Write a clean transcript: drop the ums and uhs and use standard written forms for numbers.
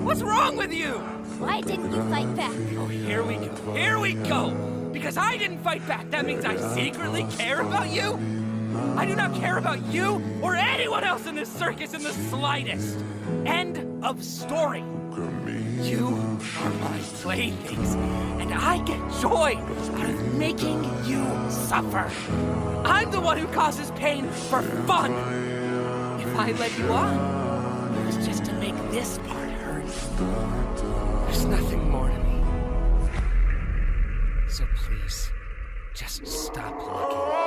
What's wrong with you? Why didn't you fight back? Oh, here we go. Here we go. Because I didn't fight back, that means I secretly care about you? I do not care about you or anyone else in this circus in the slightest. End of story. You are my playthings, and I get joy out of making you suffer. I'm the one who causes pain for fun. If I let you on, it was just to make this part hurt. There's nothing more to me. So please, just stop looking.